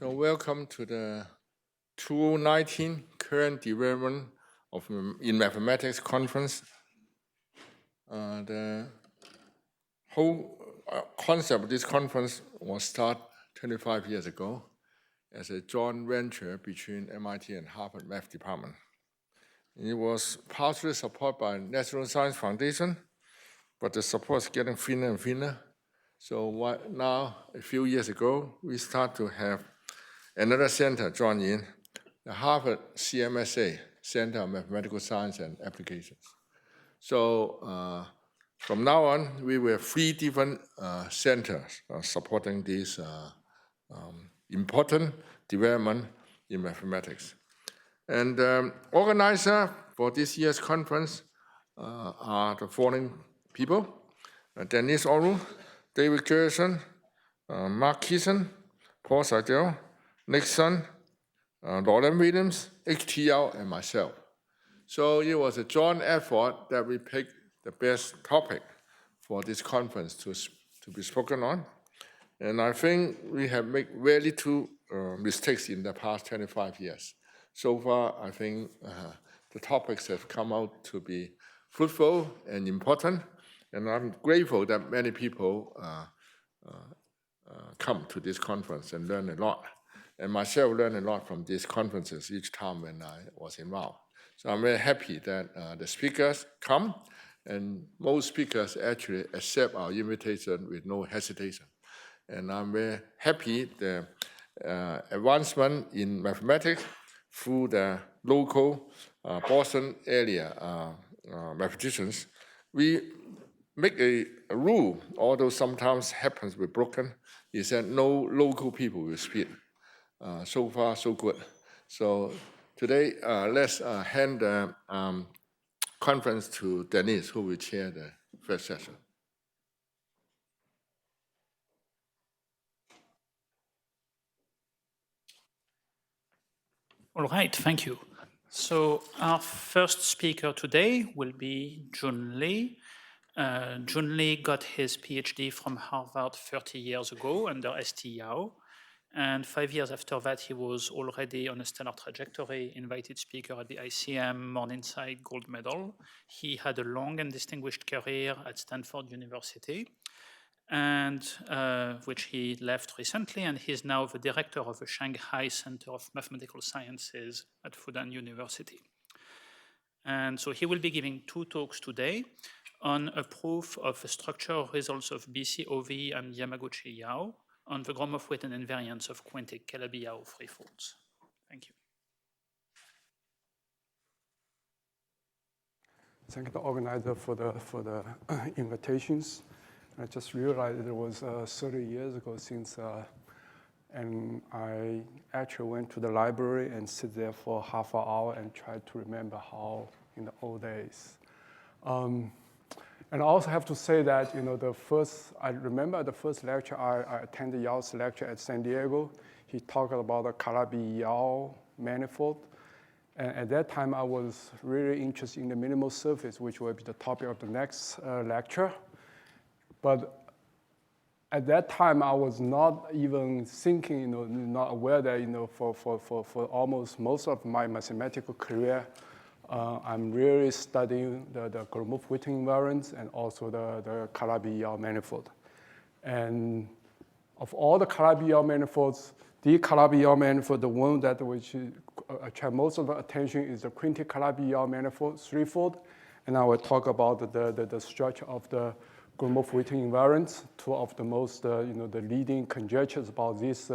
So welcome to the 2019 Current Development in Mathematics Conference. The whole concept of this conference was started 25 years ago as a joint venture between MIT and Harvard Math Department. It was partially supported by National Science Foundation, but the support is getting thinner and thinner. So now, a few years ago, we start to have another center join in, the Harvard CMSA, Center of Mathematical Science and Applications. So from now on, we will have 3 different centers supporting this important development in mathematics. And organizer for this year's conference are the following people: Dennis Oru, David Gerson, Mark Kisson, Paul Seidel, Nixon, Roland Williams, HTL, and myself. So it was a joint effort that we picked the best topic for this conference to be spoken on. And I think we have made very little mistakes in the past 25 years. So far, I think the topics have come out to be fruitful and important. And I'm grateful that many people come to this conference and learn a lot. And myself learned a lot from these conferences each time when I was involved. So I'm very happy that the speakers come, and most speakers actually accept our invitation with no hesitation. And I'm very happy the advancement in mathematics through the local Boston area mathematicians. We make a rule, although sometimes happens with broken, is that no local people will speak. So far, so good. So today, let's hand the conference to Denise, who will chair the first session. All right, thank you. So our first speaker today will be Jun Li. Jun Li got his PhD from Harvard 30 years ago under St. Yao. And 5 years after that, he was already on a stellar trajectory, invited speaker at the ICM, Morningside Gold Medal. He had a long and distinguished career at Stanford University, and which he left recently, and he's now the director of the Shanghai Center of Mathematical Sciences at Fudan University. And so he will be giving 2 talks today on a proof of the structural results of BCoV and Yamaguchi-Yao on the Gromov-Witten invariance of quintic Calabi-Yau threefolds. Thank you. Thank the organizer for the invitations. I just realized it was 30 years ago since, and I actually went to the library and sit there for half an hour and tried to remember how in the old days. And I also have to say that, I remember the first lecture I attended, Yao's lecture at San Diego. He talked about the Calabi-Yau manifold. And at that time, I was really interested in the minimal surface, which will be the topic of the next lecture. But at that time, I was not even thinking, not aware that, for almost most of my mathematical career, I'm really studying the Gromov-Witten invariance and also the Calabi-Yau manifold. And of all the Calabi-Yau manifolds, the Calabi-Yau manifold, the one that which attract most of the attention is the quintic Calabi-Yau manifold, threefold. And I will talk about the structure of the Gromov-Witten invariance, 2 of the most, the leading conjectures about this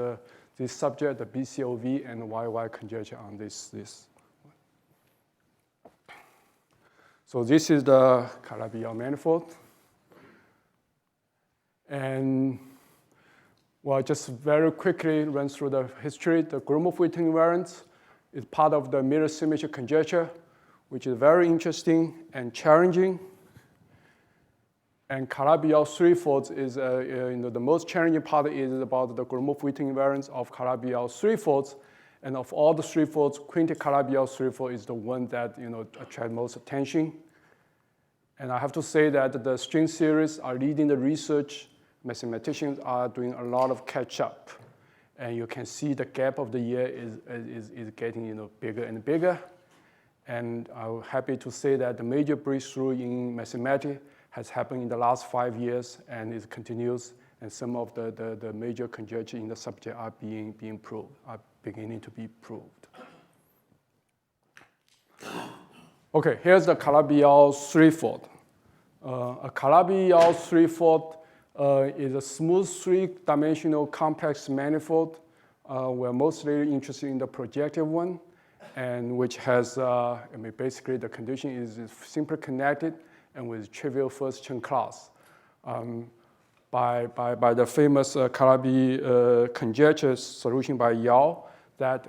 subject, the BCoV and YY conjecture on this. So this is the Calabi-Yau manifold. And well, just very quickly run through the history. The Gromov-Witten invariance is part of the mirror symmetry conjecture, which is very interesting and challenging. And Calabi-Yau threefolds is, the most challenging part is about the Gromov-Witten invariance of Calabi-Yau threefolds. And of all the threefolds, quintic Calabi-Yau threefold is the one that attract most attention. And I have to say that the string theorists are leading the research. Mathematicians are doing a lot of catch up. And you can see the gap of the year is getting bigger and bigger. And I'm happy to say that the major breakthrough in mathematics has happened in the last 5 years, and it continues. And some of the major conjectures in the subject are being proved, are beginning to be proved. Okay, here's the Calabi-Yau threefold. A Calabi-Yau threefold is a smooth three-dimensional complex manifold. We're mostly interested in the projective one, and which has, basically the condition is simply connected and with trivial first Chern class. By the famous Calabi conjecture solution by Yau, that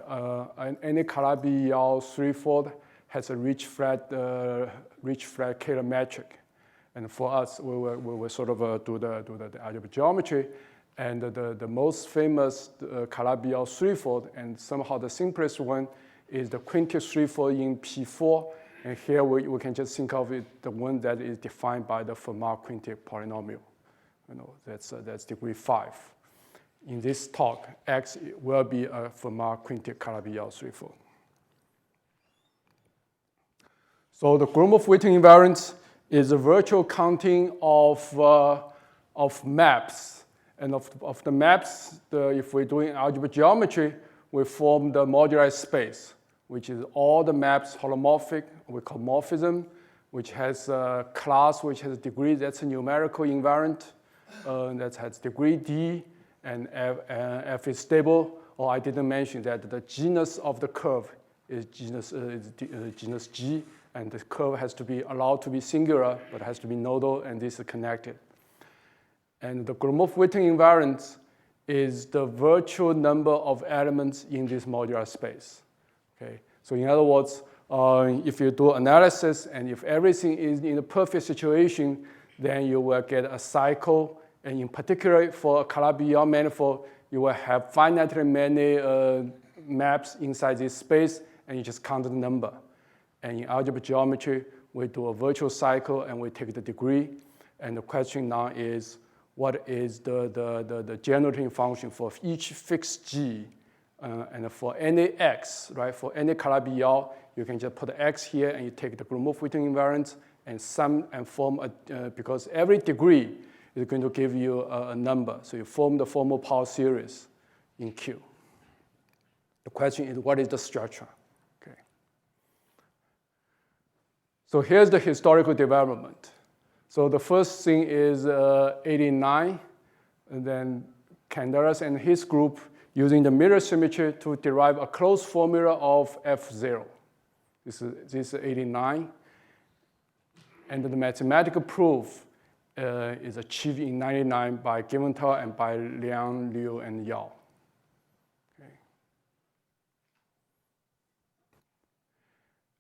any Calabi-Yau threefold has a rich flat Kähler metric. And for us, we will sort of do the algebra geometry. And the most famous Calabi-Yau threefold, and somehow the simplest one, is the quintic threefold in P4. And here we can just think of it, the one that is defined by the Fermat quintic polynomial. That's degree 5. In this talk, X will be a Fermat quintic Calabi-Yau threefold. So the Gromov-Witten invariance is a virtual counting of maps. And of the maps, if we're doing algebra geometry, we form the moduli space, which is all the maps holomorphic, we call morphism, which has a class which has a degree, that's a numerical invariant, that has degree D, and F is stable. Or I didn't mention that the genus of the curve is genus G, and the curve has to be allowed to be singular, but has to be nodal, and this is connected. And the Gromov-Witten invariance is the virtual number of elements in this modular space. Okay? So in other words, if you do analysis and if everything is in a perfect situation, then you will get a cycle. And in particular, for a Calabi-Yau manifold, you will have finitely many maps inside this space, and you just count the number. And in algebra geometry, we do a virtual cycle, and we take the degree. And the question now is, what is the generating function for each fixed G? And for any X, right? For any Calabi-Yau, you can just put X here, and you take the Gromov-Witten invariance and sum and form because every degree is going to give you a number. So you form the formal power series in Q. The question is, what is the structure? Okay. So here's the historical development. So the first thing is 89, and then Canderas and his group using the mirror symmetry to derive a closed formula of F0. This is 89. And the mathematical proof is achieved in 99 by Giventhal and by Liang, Liu, and Yau. Okay.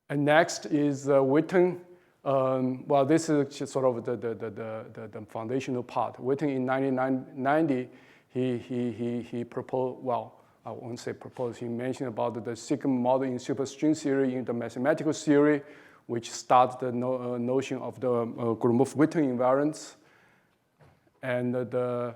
And next is Witten. Well, this is just sort of the foundational part. Witten in 1990, he proposed, well, I won't say proposed, he mentioned about the sigma model in superstring theory in the mathematical theory, which starts the notion of the Gromov-Witten invariance. And the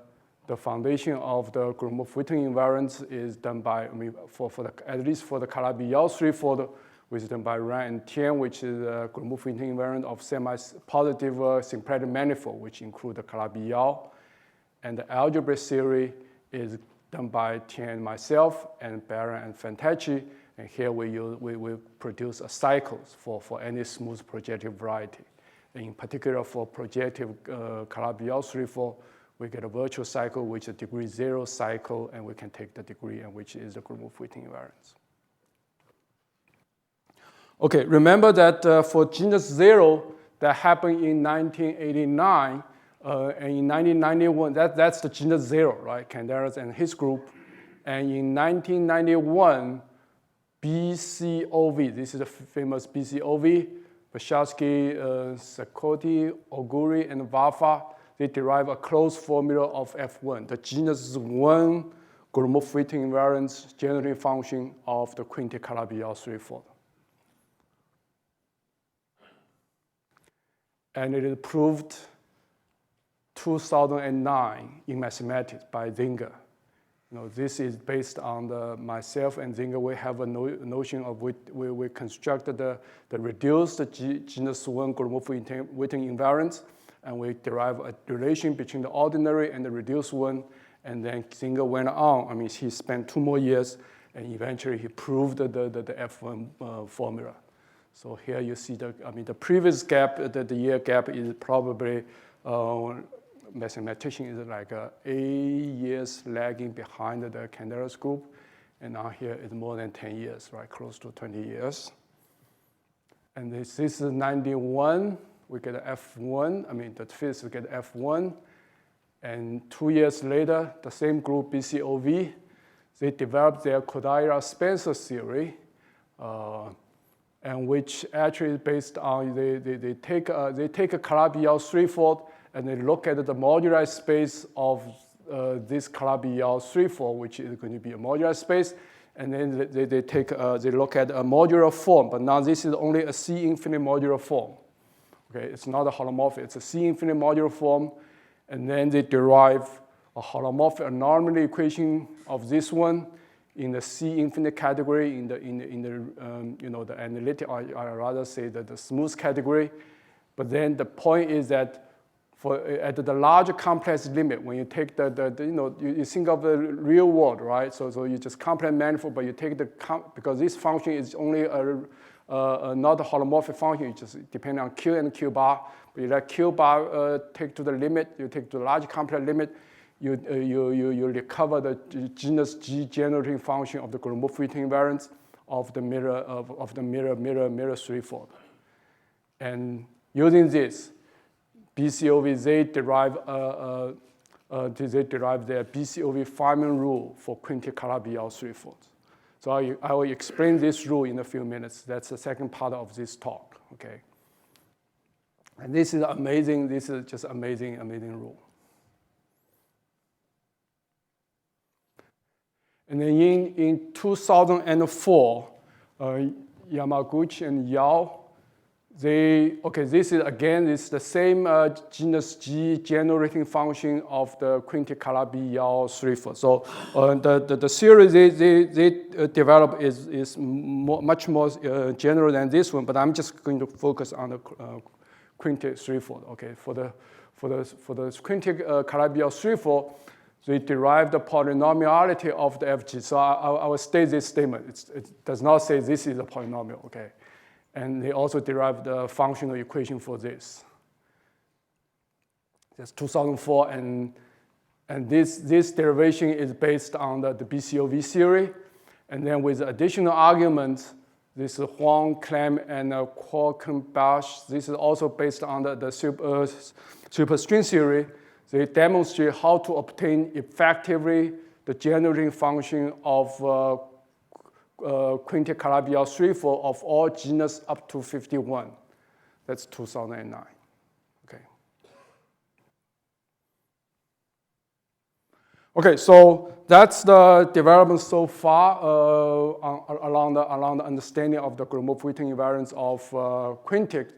foundation of the Gromov-Witten invariance is done by, at least for the Calabi-Yau threefold, which is done by Ran and Tian, which is a Gromov-Witten invariant of semi-positive symplectic manifold, which include the Calabi-Yau. And the algebra theory is done by Tian and myself, and Barron and Fantacci. And here we produce a cycles for any smooth projective variety. And in particular, for projective Calabi-Yau threefold, we get a virtual cycle, which is a degree 0 cycle, and we can take the degree, and which is the Gromov-Witten invariance. Okay, remember that for genus 0, that happened in 1989, and in 1991, that's the genus 0, right? Canderas and his group. And in 1991, BCoV, this is the famous BCoV, Bashasky, Sakoti, Oguri, and Vafa, they derive a closed formula of F1, the genus 1 Gromov-Witten invariance generating function of the quintic Calabi-Yau threefold. And it is proved 2009 in mathematics by Zinger. This is based on myself and Zinger. We have a notion of we constructed the reduced genus 1 Gromov-Witten invariance, and we derive a relation between the ordinary and the reduced one. And then Zinger went on. He spent 2 more years, and eventually he proved the F1 formula. So here you see the previous gap, the year gap is probably, mathematician is like 8 years lagging behind the Candela's group. And now here is more than 10 years, right? Close to 20 years. And this is 91, we get F1, the physicists get F1. And 2 years later, the same group, BCoV, they developed their Kodaira-Spencer theory, and which actually is based on, they take a Calabi-Yau threefold, and they look at the moduli space of this Calabi-Yau threefold, which is going to be a moduli space, and then they look at a modular form, but now this is only a C-infinite modular form. Okay, it's not a holomorphic, it's a C-infinite modular form, and then they derive a holomorphic anomaly equation of this one in the C-infinite category, in the analytic, or I rather say that the smooth category. But then the point is that at the larger complex limit, when you take you think of the real world, right? So you just complex manifold, but you take because this function is only not a holomorphic function, it just depends on Q and Q bar. But you let Q bar take to the limit, you take to the large complex limit, you recover the genus G generating function of the Gromov-Witten invariance of the mirror threefold. And using this, BCoV, they derive their BCoV Feynman rule for quintic Calabi-Yau threefolds. So I will explain this rule in a few minutes. That's the second part of this talk, okay? And this is amazing. This is just amazing rule. And then in 2004, Yamaguchi and Yao, this is again, it's the same genus G generating function of the quintic Calabi-Yau threefold. So the series they develop is much more general than this one, but I'm just going to focus on the quintic threefold. Okay, for the quintic Calabi-Yau threefold, they derive the polynomiality of the FG. So I will state this statement. It does not say this is a polynomial, okay? And they also derived the functional equation for this. That's 2004, and this derivation is based on the BCoV theory. And then with additional arguments, this is Huang, Clem, and Qualcomm-Bash. This is also based on the superstring theory. They demonstrate how to obtain effectively the generating function of quintic Calabi-Yau threefold of all genus up to 51. That's 2009. Okay. Okay, so that's the development so far along the understanding of the Gromov-Witten invariance of quintic.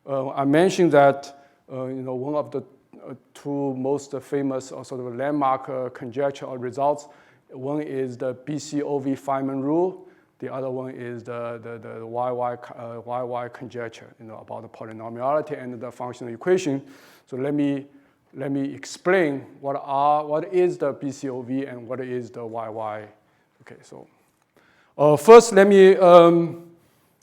I mentioned that one of the two most famous sort of landmark conjecture or results. One is the BCoV Feynman rule. The other one is the YY conjecture, about the polynomiality and the functional equation. So let me explain what is the BCoV and what is the YY. Okay, so first let me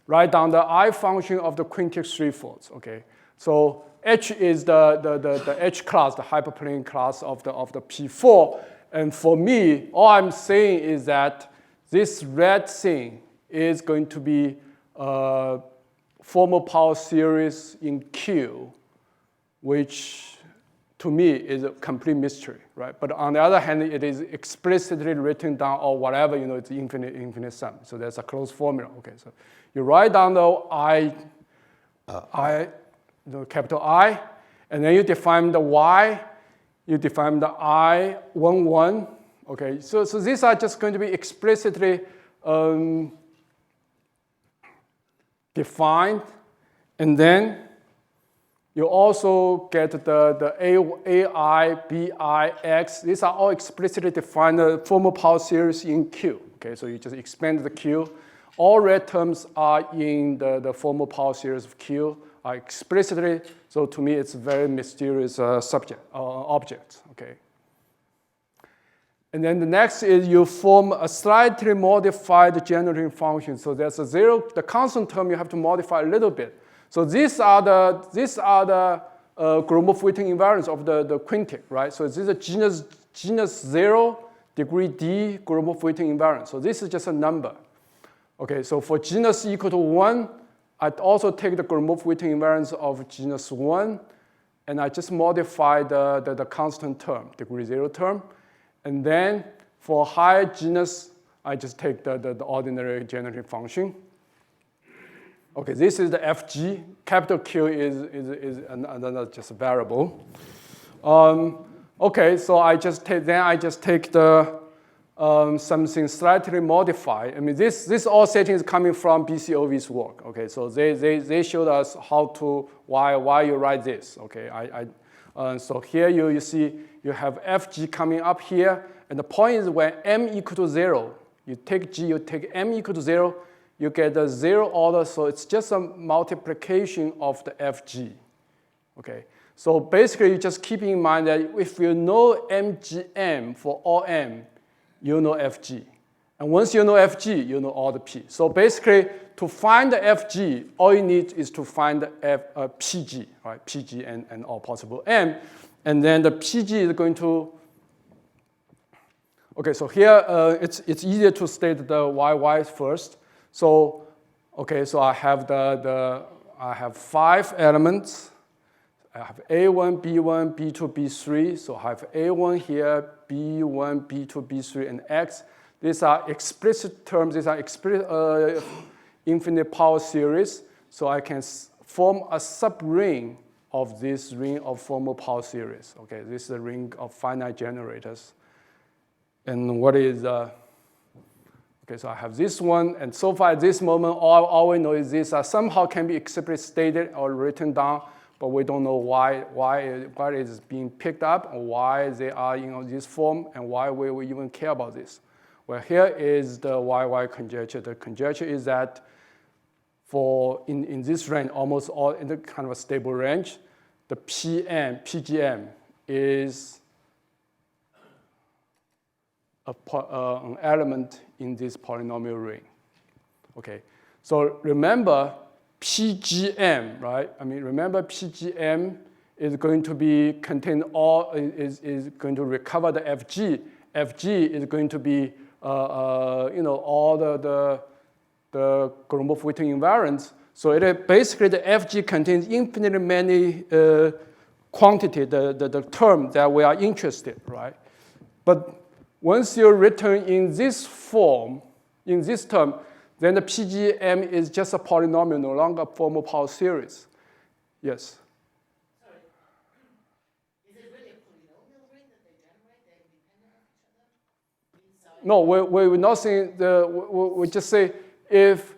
write down the I function of the quintic threefolds. Okay, so H is the H class, the hyperplane class of the P4. And for me, all I'm saying is that this red thing is going to be a formal power series in Q, which to me is a complete mystery, right? But on the other hand, it is explicitly written down or whatever, it's infinite sum. So there's a closed formula. Okay, so you write down the capital I, and then you define the Y, you define the I11. Okay, so these are just going to be explicitly defined, and then You also get the AI, BI, X. These are all explicitly defined formal power series in Q. Okay, so you just expand the Q. All red terms are in the formal power series of Q, are explicitly. So to me, it's a very mysterious object. Okay. And then the next is you form a slightly modified generating function. So there's a zero, the constant term you have to modify a little bit. So these are the Gromov-Witten invariants of the quintic, right? So this is a genus 0, degree D Gromov-Witten invariant. So this is just a number. Okay, so for genus equal to 1, I'd also take the Gromov-Witten invariance of genus 1, and I just modify the constant term, degree 0 term. And then for higher genus, I just take the ordinary generating function. Okay, this is the FG. Capital Q is another just variable. Okay, so I just take the something slightly modified. I mean, this all setting is coming from BCoV's work. Okay, so they showed us why you write this. Okay, so here you see you have FG coming up here, and the point is when m equal to 0, you take G, you take m equal to 0, you get the 0 order, so it's just a multiplication of the FG. Okay, so basically you just keep in mind that if you know MGM for all m, you know FG. And once you know FG, you know all the P. So basically, to find the FG, all you need is to find the PG, right? PG and all possible M. And then the PG is going to, okay, so here it's easier to state the YY first. So, okay, so I have I have 5 elements. I have A1, B1, B2, B3. So I have A1 here, B1, B2, B3, and X. These are explicit terms. These are explicit infinite power series. So I can form a subring of this ring of formal power series. Okay, this is a ring of finite generators. And what is okay, so I have this one, and so far at this moment, all we know is these somehow can be explicitly stated or written down, but we don't know why it is being picked up, or why they are in this form, and why we even care about this. Well, here is the YY conjecture. The conjecture is that in this range, almost all in the kind of a stable range, the PGM is an element in this polynomial ring. Okay, so remember PGM, right? I mean, remember PGM is going to be contain all is going to recover the FG. FG is going to be all the Gromov-Witten invariants. So it basically the FG contains infinitely many quantity, the term that we are interested, right? But once you're written in this form, in this term, then the PGM is just a polynomial, no longer a formal power series. Yes? Sorry. Is it really a polynomial ring that they generate? They're independent of each other? No, we're not saying, we just say if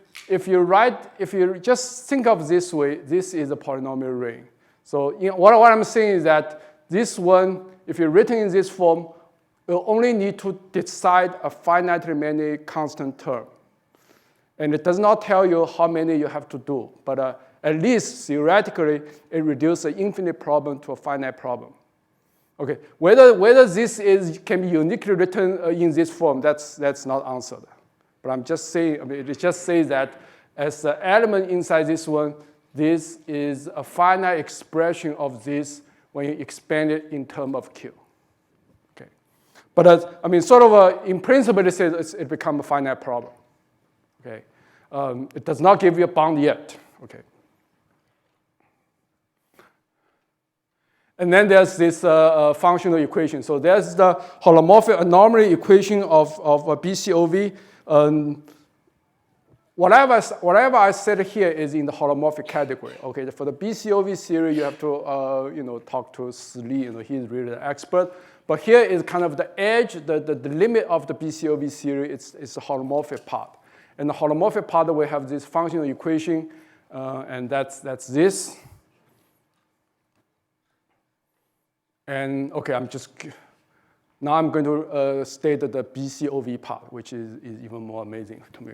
you just think of this way, this is a polynomial ring. So what I'm saying is that this one, if you're written in this form, you only need to decide a finitely many constant term. And it does not tell you how many you have to do, but at least theoretically, it reduces an infinite problem to a finite problem. Okay, whether this can be uniquely written in this form, that's not answered. But I'm just saying, I mean, it just says that as an element inside this one, this is a finite expression of this when you expand it in terms of Q. Okay, but I mean, sort of in principle, it says it becomes a finite problem. Okay, it does not give you a bound yet. Okay. And then there's this functional equation. So there's the holomorphic anomaly equation of BCoV. Whatever I said here is in the holomorphic category. Okay, for the BCoV series, you have to talk to Li. He's really the expert. But here is kind of the edge, the limit of the BCoV series. It's the holomorphic part. And the holomorphic part, we have this functional equation, and that's this. And okay, now I'm going to state the BCoV part, which is even more amazing to me.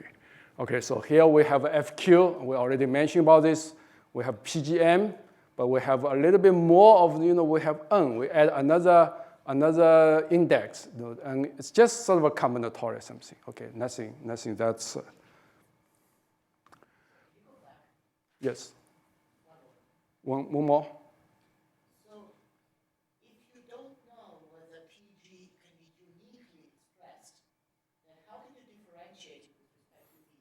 Okay, so here we have FQ. We already mentioned about this. We have PGM, but we have a little bit more of, we have N. We add another index, and it's just sort of a combinatorial something. Okay, nothing that's, yes. One more. So if you don't know whether PG can be uniquely expressed, then how can you differentiate it with respect to B3?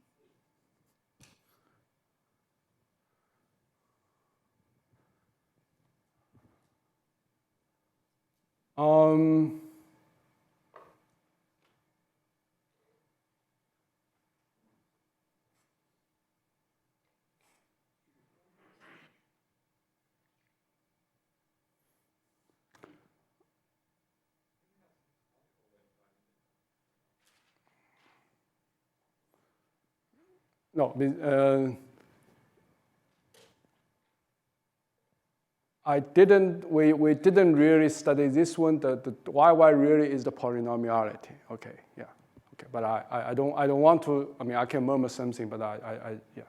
No, we didn't really study this one. The YY really is the polynomiality. Okay, yeah. Okay, but I don't want to, I can murmur something, but yeah.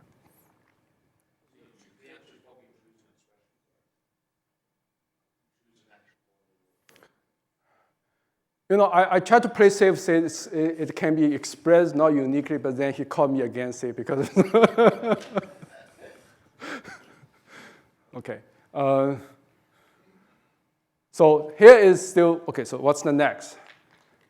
I try to play safe, say it can be expressed not uniquely, but then he called me against it because. Okay. So here is still, okay, so what's the next?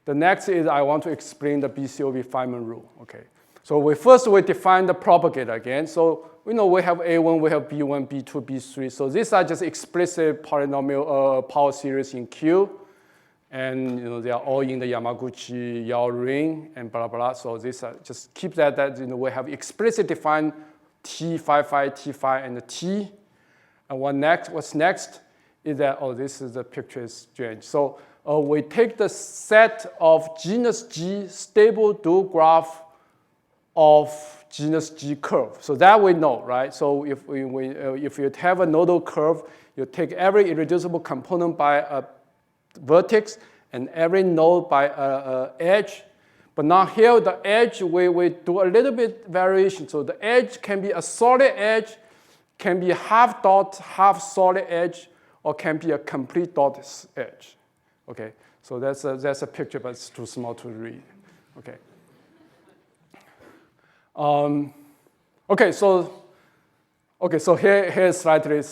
The next is I want to explain the BCoV Feynman rule. Okay. So we define the propagator again. So we know we have A1, we have B1, B2, B3. So these are just explicit polynomial power series in Q. And they are all in the Yamaguchi Yao ring and blah blah. So this just keep that we have explicit defined T phi phi T phi and the T. And what's next is that this is the picture is strange. So we take the set of genus G stable dual graph of genus G curve. So that we know, right? So if you have a nodal curve, you take every irreducible component by a vertex and every node by an edge. But now here the edge, we do a little bit variation. So the edge can be a solid edge, can be half dot, half solid edge, or can be a complete dot edge. Okay, so that's a picture, but it's too small to read. Okay. So here is slightly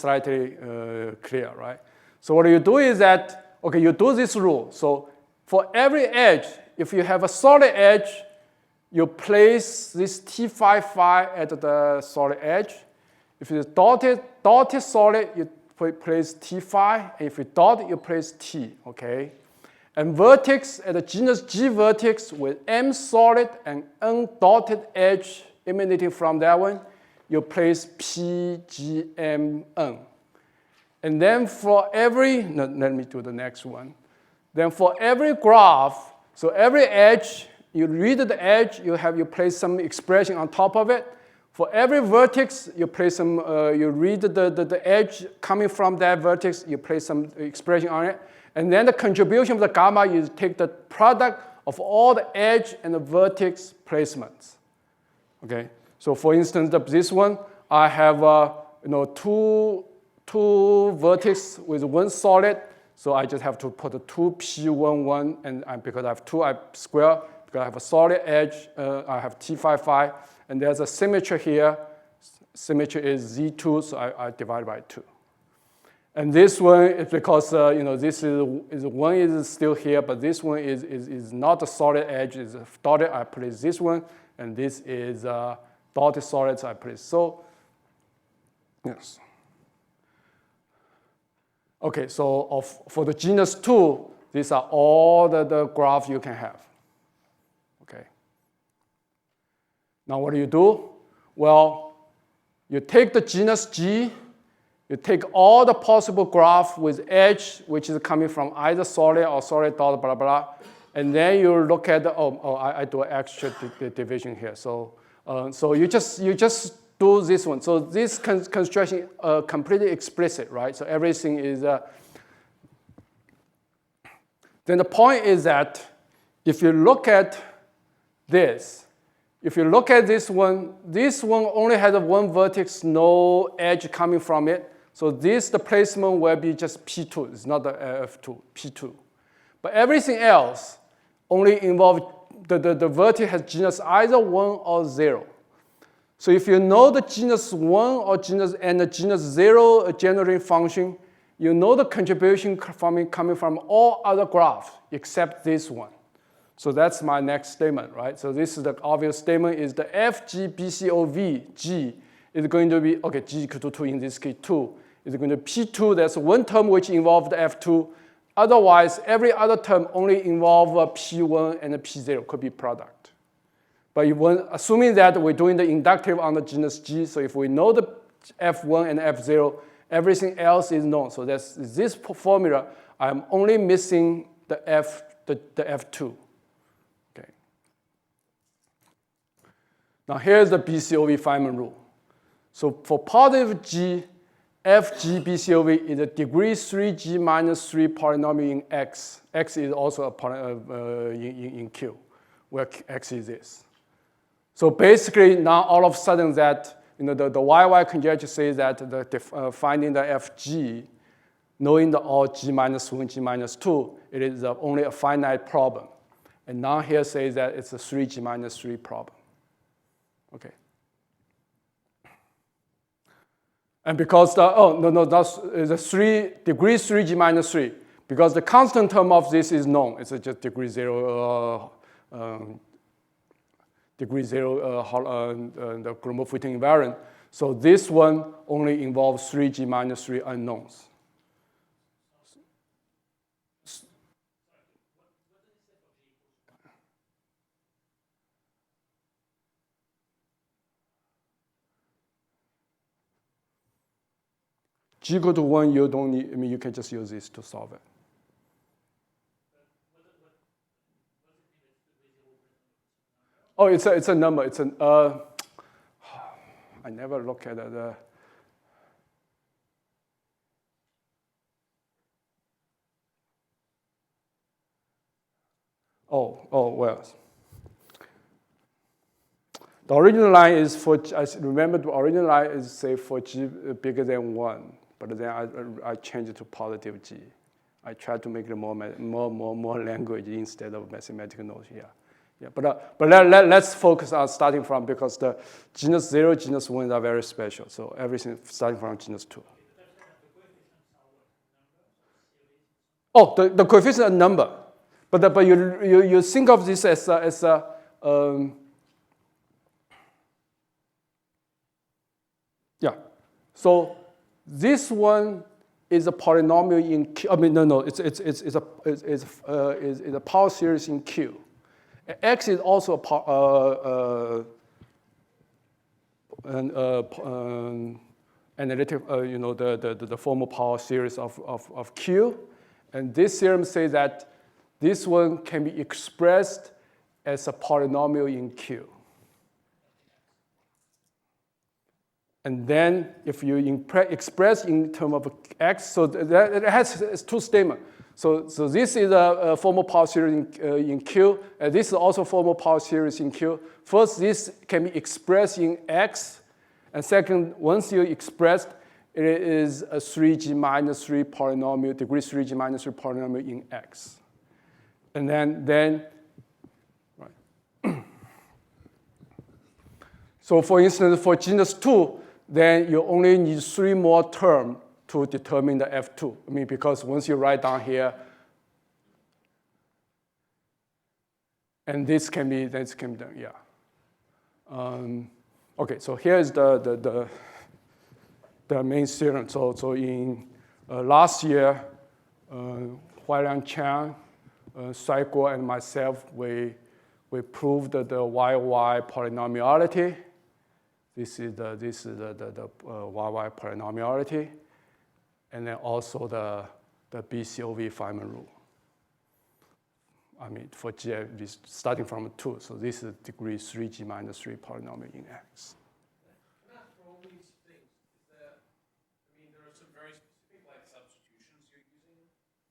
clear, right? So what you do is that, you do this rule. So for every edge, if you have a solid edge, you place this T phi phi at the solid edge. If it's dotted solid, you place T phi. If you dot, you place T, okay? And vertex at the genus G vertex with M solid and N dotted edge emanating from that one, you place P, G, M, N. And then for every, let me do the next one. Then for every graph, so every edge, you read the edge, you place some expression on top of it. For every vertex, you place some, you read the edge coming from that vertex, you place some expression on it. And then the contribution of the gamma, you take the product of all the edge and the vertex placements. Okay, so for instance, this one, I have two vertices with one solid, so I just have to put a 2p11, and because I have 2, I square, because I have a solid edge, I have T phi phi, and there's a symmetry here. Symmetry is Z2, so I divide by 2. And this one is because this is one is still here, but this one is not a solid edge, it's a dotted. I place this one, and this is dotted solid, so I place. So yes. Okay, so for the genus 2, these are all the graphs you can have. Okay. Now what do? Well, you take the genus G, you take all the possible graph with edge, which is coming from either solid or solid dot, blah, blah, and then you look at the, I do an extra division here. So you just do this one. So this construction completely explicit, right? So everything is Then the point is that if you look at this, if you look at this one only has one vertex, no edge coming from it. So the placement will be just P2. It's not the F2, P2. But everything else only involves the vertex has genus either 1 or 0. So if you know the genus 1 or genus and the genus 0 generating function, you know the contribution coming from all other graphs except this one. So that's my next statement, right? So this is the obvious statement is the FG BCoV G is going to be, okay, G equal to 2 in this case, 2 is going to be P2. That's one term which involves the F2. Otherwise, every other term only involve P1 and P0, could be product. But assuming that we're doing the inductive on the genus G, so if we know the F1 and F0, everything else is known. So that's this formula. I'm only missing the F2. Okay. Now here's the BCoV Feynman rule. So for positive G, FG BCoV is a degree 3G minus 3 polynomial in X. X is also a in Q, where X is this. So basically now all of a sudden that the YY conjecture says that finding the FG, knowing the all G minus 1, G minus 2, it is only a finite problem. And now here says that it's a 3G minus 3 problem. Okay. And because that's a degree 3G minus 3, because the constant term of this is known. It's just degree 0, the chromophytin invariant. So this one only involves 3G minus 3 unknowns. G equal to 1, you don't need, you can just use this to solve it. Oh, it's a number. It's an I never look at it. Well. The original line is for, I remember the original line is say for G bigger than 1, but then I changed it to positive G. I tried to make it more language instead of mathematical notation. Yeah, but let's focus on starting from, because the genus 0, genus 1 are very special. So everything starting from genus 2. Oh, the coefficient is a number, but you think of this as yeah. So this one is a polynomial in Q. I mean, no, it's a power series in Q. X is also an analytic, the formal power series of Q. And this theorem says that this one can be expressed as a polynomial in Q. And then if you express in terms of X, so that it has two statements. So this is a formal power series in Q, and this is also formal power series in Q. First, this can be expressed in X, and second, once you expressed, it is a 3G minus 3 polynomial, degree 3G minus 3 polynomial in X. And then right. So for instance, for genus 2, then you only need 3 more terms to determine the F2. I mean, because once you write down here, and this can be done, yeah. Okay, so here's the main theorem. So in last year, Hualiang Qiang, Saiguo, and myself, we proved the YY polynomiality. This is the YY polynomiality, and then also the BCoV Feynman rule. I mean, for G, starting from 2, so this is degree 3G minus 3 polynomial in X. Not for all these things, is that, I mean, there are some very specific like substitutions you're using,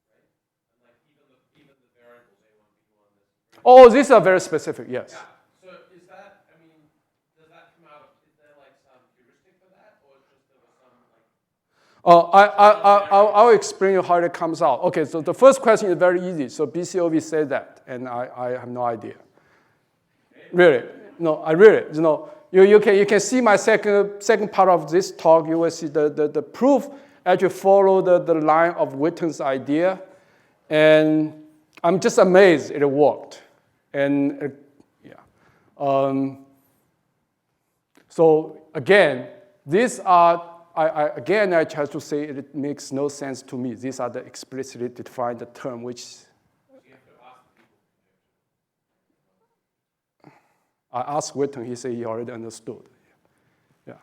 right? And like even the Oh, these are very specific, yes. Yeah. So is that, I mean, does that come out of, is there like some heuristic for that, or just there was some like? I'll explain you how it comes out. Okay, so the first question is very easy. So BCoV said that, and I have no idea. Really, no, I really, you can see my second part of this talk. You will see the proof actually follow the line of Witten's idea, and I'm just amazed it worked. And so again, these are I try to say it makes no sense to me. These are the explicitly defined term which. I asked Witten, he said he already understood. Yeah.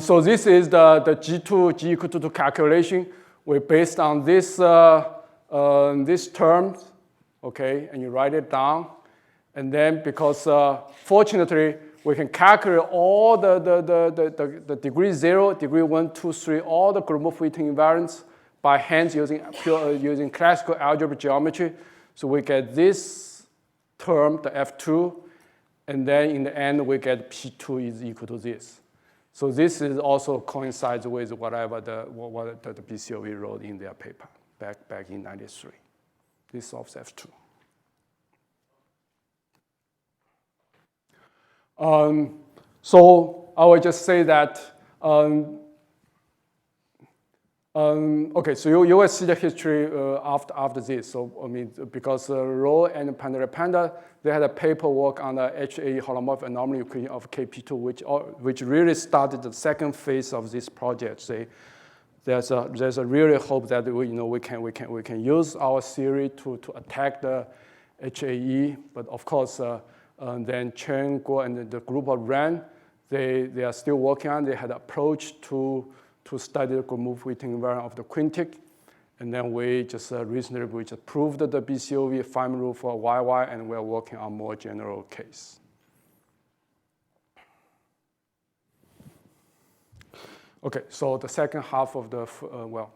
So this is the G2, G equal to 2 calculation. We're based on this term, okay, and you write it down. And then because fortunately, we can calculate all the degree 0, degree 1, 2, 3, all the Gromov-Witten invariants by hand using classical algebra geometry. So we get this term, the F2, and then in the end, we get P2 is equal to this. So this is also coincides with whatever what the BCoV wrote in their paper back in '93. This solves F2. So I will just say that, okay, so you will see the history after this. So I mean, because Rowe and Pandarapanda, they had a paper work on the HAE holomorphic anomaly equation of KP2, which really started the second phase of this project. There's a really hope that we can use our theory to attack the HAE, but of course. Then Chen, Guo, and the group of Ren, they are still working on. They had an approach to study the Gromov-Witten invariant of the quintic. And then we just recently just proved the BCoV Feynman rule for YY, and we're working on more general case. Okay, so the second half of the, well,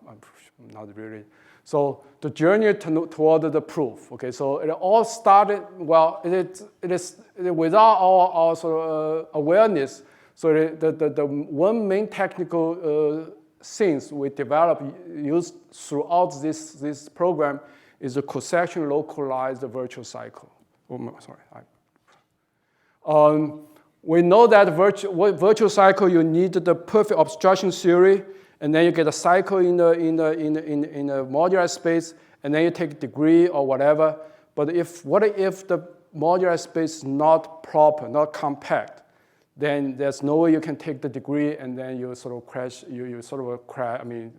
not really. So the journey toward the proof. Okay, so it all started, well, it is without our sort of awareness. So the one main technical things we developed, used throughout this program is a cross-section localized virtual cycle. Oh, sorry. We know that virtual cycle, you need the perfect obstruction theory, and then you get a cycle in the modular space, and then you take degree or whatever. But what if the modular space is not proper, not compact? Then there's no way you can take the degree, and then you sort of crash. You sort of crash. I mean,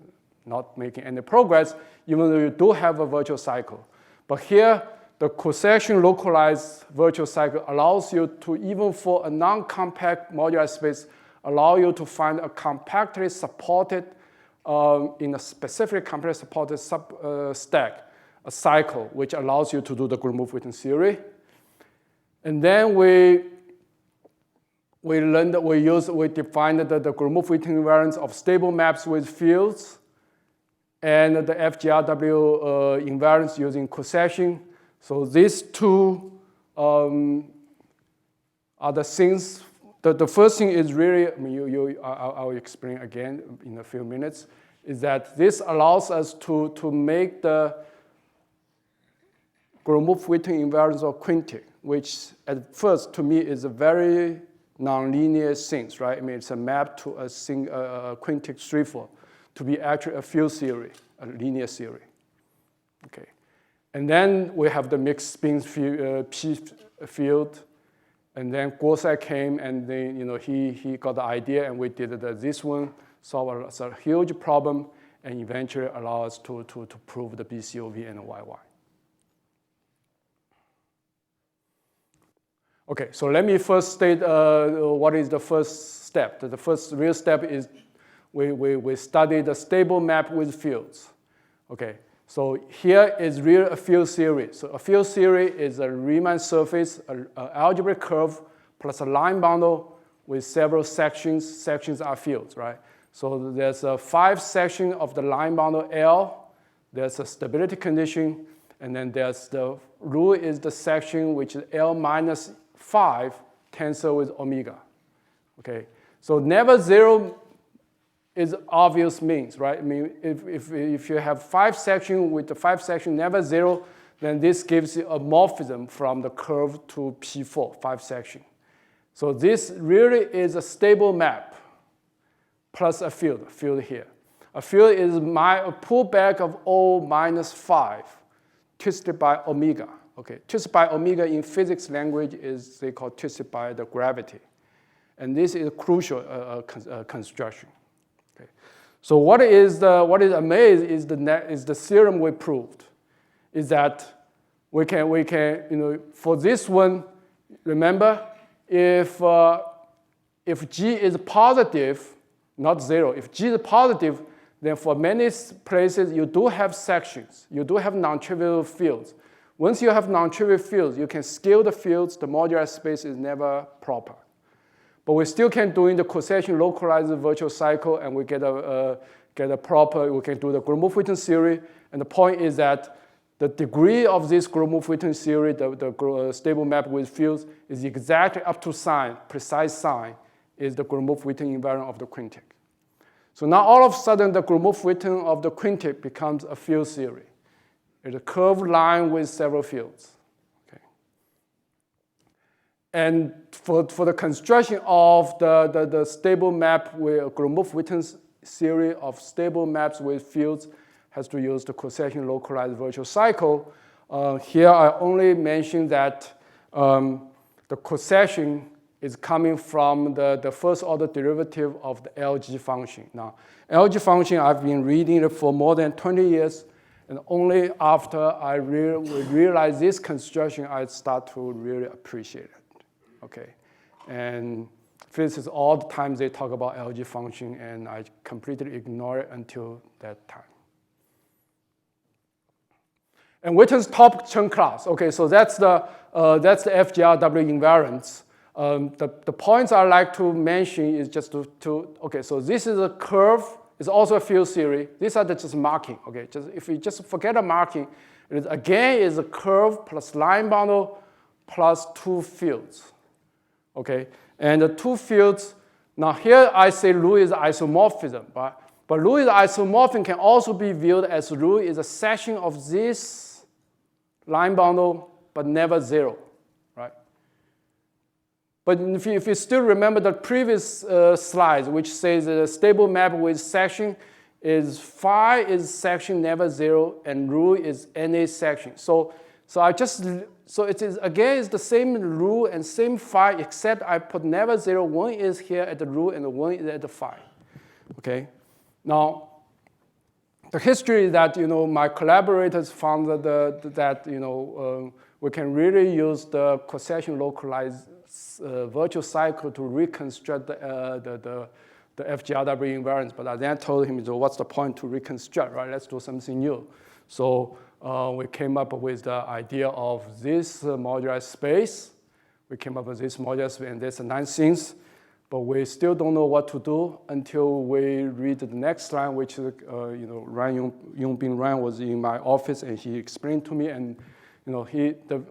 not making any progress, even though you do have a virtual cycle. But here, the cross-section localized virtual cycle allows you to, even for a non-compact modular space, allow you to find a compactly supported, in a specific compactly supported stack, a cycle, which allows you to do the Gromov-Witten theory. And then we defined the Gromov-Witten invariance of stable maps with fields, and the FGRW invariance using cross-section. So these two are the things. The first thing is really, I mean, I'll explain again in a few minutes, is that this allows us to make the Gromov-Witten invariance of quintic, which at first to me is a very nonlinear thing, right? I mean, it's a map to a quintic threefold, to be actually a field theory, a linear theory. Okay. And then we have the mixed spin P field, and then Guosai came, and then he got the idea, and we did this one, solve a huge problem, and eventually allow us to prove the BCoV and YY. Okay, so let me first state what is the first step. The first real step is we study the stable map with fields. Okay. So here is really a field theory. So a field theory is a Riemann surface, an algebraic curve, plus a line bundle with several sections. Sections are fields, right? So there's 5 sections of the line bundle L. there's a stability condition, and then there's the rule is the section which is L minus 5 tensor with omega. Okay, so never zero is obvious means, right? I mean, if you have 5 sections with the 5 section never zero, then this gives you a morphism from the curve to P4, 5 section. So this really is a stable map plus a field here. A field is a pullback of O minus 5 twisted by omega. Okay, twisted by omega in physics language is they call twisted by the gravity. And this is a crucial construction. Okay. So what is amazing is the theorem we proved. Is that we can for this one, remember, if G is positive, not zero, if G is positive, then for many places you do have sections, you do have non-trivial fields. Once you have non-trivial fields, you can scale the fields, the modular space is never proper. But we still can do in the causation localized virtual cycle, and we get a proper, we can do the Gromov-Witten theory, and the point is that the degree of this Gromov-Witten theory, the stable map with fields, is exactly up to sign, precise sign, is the Gromov-Witten invariant of the quintic. So now all of a sudden the Gromov-Witten of the quintic becomes a field theory. It's a curved line with several fields. Okay. And for the construction of the stable map with Gromov-Witten theory of stable maps with fields, has to use the causation localized virtual cycle. Here I only mention that the causation is coming from the first order derivative of the LG function. Now, LG function, I've been reading it for more than 20 years, and only after I realize this construction, I start to really appreciate it, okay? And physicists all the time, they talk about LG function, and I completely ignore it until that time. And Witten's top chunk class. Okay, so that's the FGRW invariance. The points I like to mention is just okay, so this is a curve. It's also a field theory. These are just marking. Okay, if you just forget a marking, again is a curve plus line bundle plus 2 fields. Okay, and the 2 fields. Now here I say ρ is isomorphism, but ρ is isomorphism can also be viewed as ρ is a section of this line bundle, but never zero, right? But if you still remember the previous slides, which says that a stable map with section is phi is section never zero, and ρ is any section. So it is again it's the same ρ and same phi, except I put never zero. One is here at the ρ, and one is at the phi. Okay, now. The history is that my collaborators found that we can really use the causation localized virtual cycle to reconstruct the FGRW invariance. But I then told him, so what's the point to reconstruct, right? Let's do something new. So we came up with the idea of this modular space. We came up with this modular space, and there's 9 things. But we still don't know what to do until we read the next line, which Yongbin Ran was in my office, and he explained to me, and the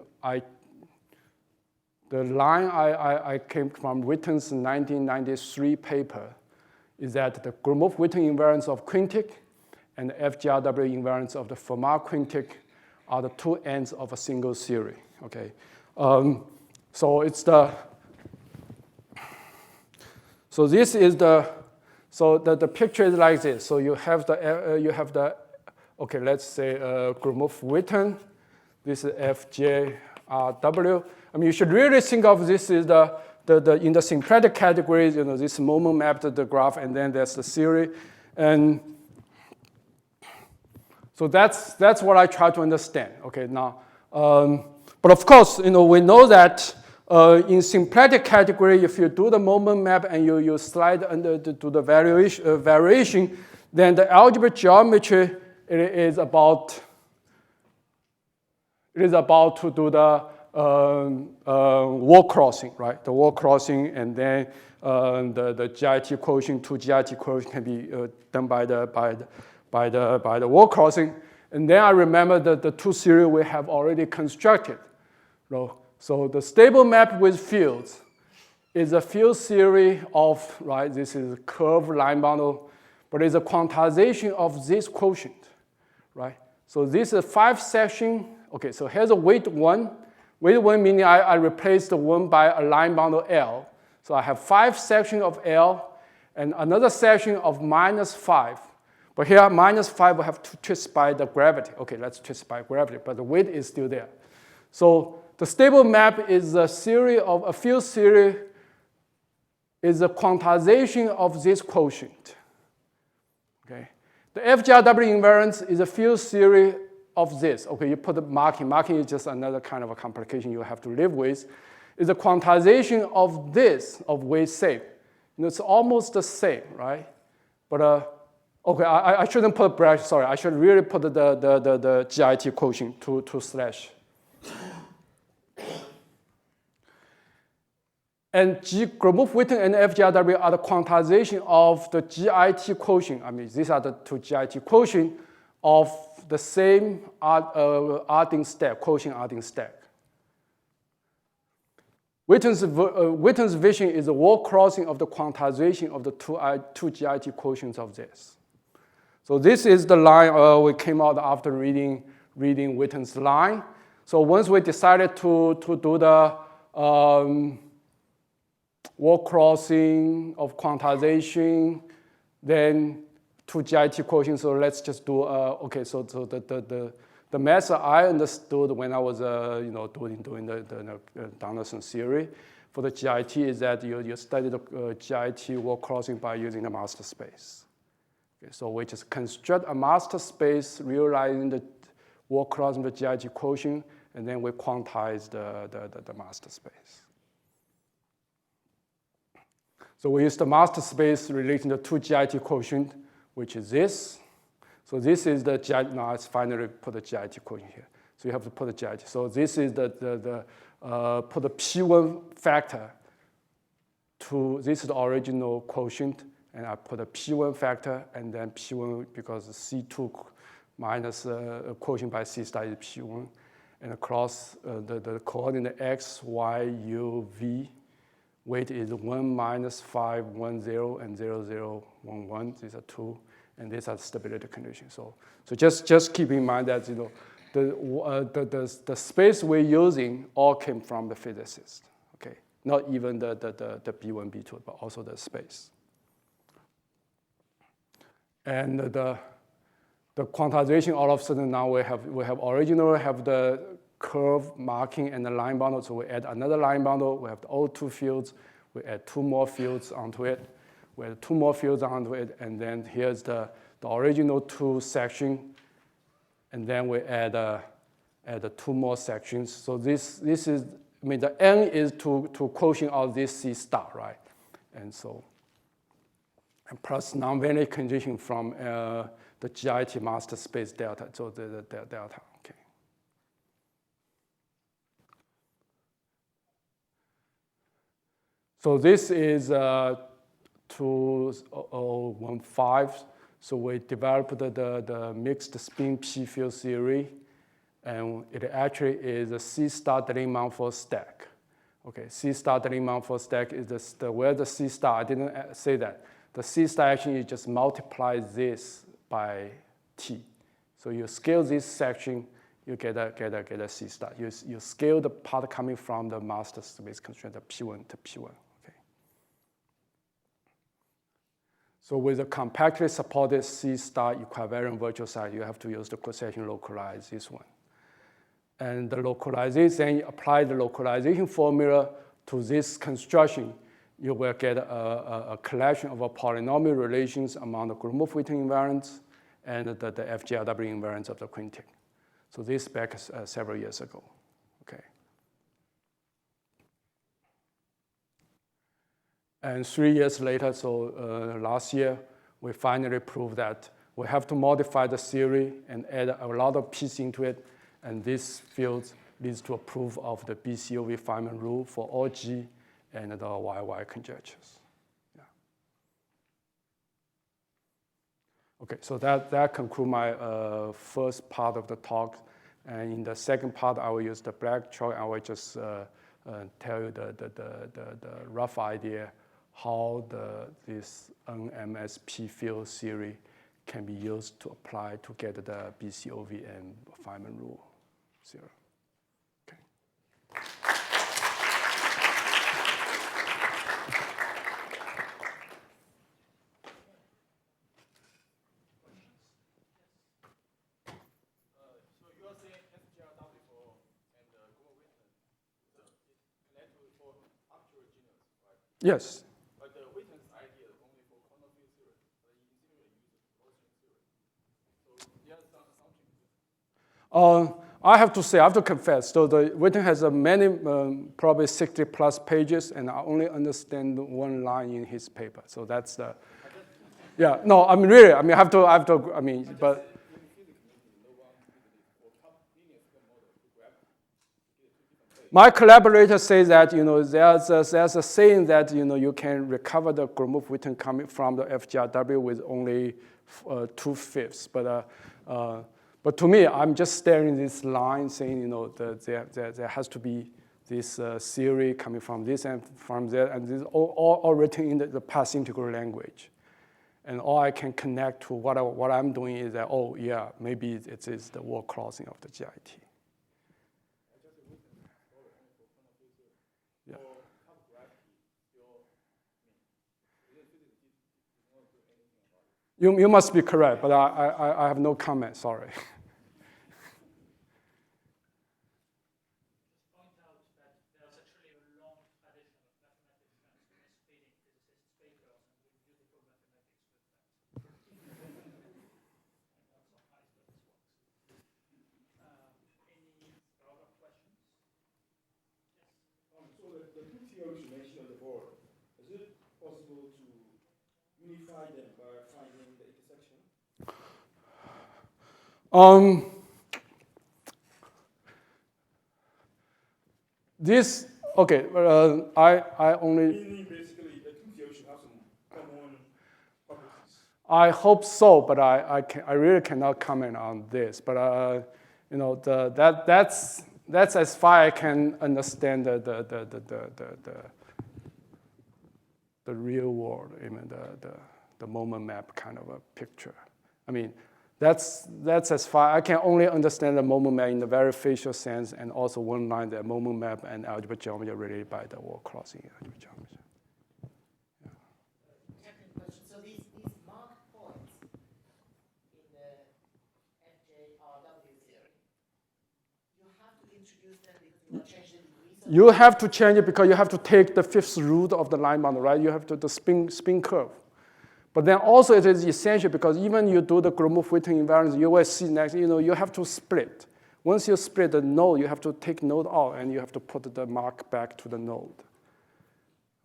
line I came from Witten's 1993 paper is that the Gromov-Witten invariance of quintic and the FGRW invariance of the Fermat quintic are the 2 ends of a single theory. Okay, so it's the. So this is the picture is like this. So you have the okay, let's say Gromov-Witten. This is FGRW. I mean, you should really think of this as in the symplectic categories. This moment mapped the graph, and then there's the theory, and so that's what I try to understand. Okay, now, but of course, we know that. In symplectic category, if you do the moment map and you slide to the variation, then the algebraic geometry is about to do the wall crossing, right? The wall crossing, and then the GIT quotient, 2 GIT quotient can be done by the wall crossing. And then I remember the two series we have already constructed. So the stable map with fields is a field series of, right, this is a curved line bundle, but it's a quantization of this quotient, right? So this is 5 section. Okay, so here's a weight 1. Weight 1 meaning I replace the 1 by a line bundle L. So I have 5 sections of L and another section of -5. But here, -5 will have to twist by the gravity. Okay, let's twist by gravity, but the weight is still there. So the stable map is a series of a field series is a quantization of this quotient. Okay, the FGRW invariance is a field series of this. Okay, you put the marking. Marking is just another kind of a complication you have to live with. It's a quantization of this, of weight safe. It's almost the same, right? But okay, I shouldn't put bracket. Sorry, I should really put the GIT quotient to slash. And Gromov-Witten and FGRW are the quantization of the GIT quotient. I mean, these are the two GIT quotient of the same Arding stack, quotient Arding stack. Witten's vision is a wall crossing of the quantization of the two GIT quotients of this. So this is the line we came out after reading Witten's line. So once we decided to do the wall crossing of quantization, then two GIT quotients. So let's just do okay. So the method I understood when I was doing the Donaldson theory for the GIT is that you study the GIT wall crossing by using the master space. Okay, so we just construct a master space realizing the wall crossing the GIT quotient, and then we quantize the master space. So we use the master space relating the two GIT quotient, which is this. So this is the GIT. Now let's finally put the GIT quotient here. So you have to put the GIT. So this is put the P1 factor to, this is the original quotient, and I put a P1 factor, and then P1 because C2 minus quotient by C star is P1, and across the coordinate X, Y, U, V, weight is 1, -5, 1, 0, and 0, 0, 1, 1. These are 2. And these are stability conditions. So just keep in mind that the space we're using all came from the physicist. Okay, not even the B1, B2, but also the space. And the quantization all of a sudden now we have originally have the curve marking and the line bundle. So we add another line bundle. We have all two fields. We add 2 more fields onto it. We add 2 more fields onto it, and then here's the original 2 section, and then we add 2 more sections. So this is, I mean, the N is to quotient of this C star, right? And so, and plus non-vanity condition from the GIT master space delta, so the delta, okay. So this is 2015. So we developed the mixed spin P field theory, and it actually is a C star Deligne-Mumford stack. Okay, C star Deligne-Mumford stack is where the C star, I didn't say that. The C star actually you just multiply this by T. So you scale this section, you get a C star. You scale the part coming from the master space constraint, the P1 to P1. So with a compactly supported C star equivariant virtual size, you have to use the quotient localize this one. And the localization, you apply the localization formula to this construction, you will get a collection of polynomial relations among the Gromov-Witten invariants and the FGRW invariants of the quintic. So this back several years ago. Okay. And 3 years later, so last year, we finally proved that we have to modify the theory and add a lot of pieces into it, and this field leads to a proof of the BCoV Feynman rule for all G and the YY conjectures. Yeah. Okay, so that concludes my first part of the talk. And in the second part, I will use the black chalk. I will just tell you the rough idea how this NMSP field theory can be used to apply to get the BCoV and Feynman rule theorem. Okay. So you are saying FGRW for and global witness, it connect for actual genus, right? Yes. But the witness idea is only for quantum field theory. But in theory, use Gaussian theory. So there's some assumption. I have to say, I have to confess, so the written has many, probably 60 plus pages, and I only understand one line in his paper. So that's the, yeah, no, I mean, really, I mean, but. My collaborator says that, there's a saying that, you can recover the Gromov-Witten coming from the FGRW with only 2/5. But to me, I'm just staring this line saying, there has to be this theory coming from this and from there, and this all written in the past integral language. And all I can connect to what I'm doing is that, oh yeah, maybe it is the word crossing of the GIT. Yeah. You must be correct, but I have no comment, sorry. Point out that there's actually a long tradition of mathematicians misreading physicists' papers and doing beautiful mathematics with that. I'm not surprised that this works. Any further questions? Yes. So the two theories you mentioned on the board, is it possible to unify them by finding the intersection? This, okay, I only. Meaning basically the two theories should have some common properties. I hope so, but I really cannot comment on this. But that's as far I can understand the real world, the moment map kind of a picture. I mean, that's as far I can only understand the moment map in the very facial sense, and also one line, the moment map and algebra geometry related by the word crossing algebra geometry. Technical question. So these marked points in the FJRW theory, you have to introduce them because you want to change the degrees of You have to change it because you have to take the fifth root of the line boundary, right? You have to the spin curve. But then also it is essential because even you do the Gromov-Witten invariance, you will see next, you have to split. Once you split the node, you have to take node out and you have to put the mark back to the node.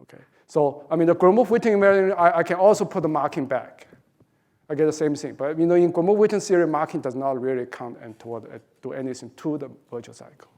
Okay, so I mean the Gromov-Witten invariance, I can also put the marking back. I get the same thing. But in Gromov-Witten theory, marking does not really count and do anything to the virtual cycle.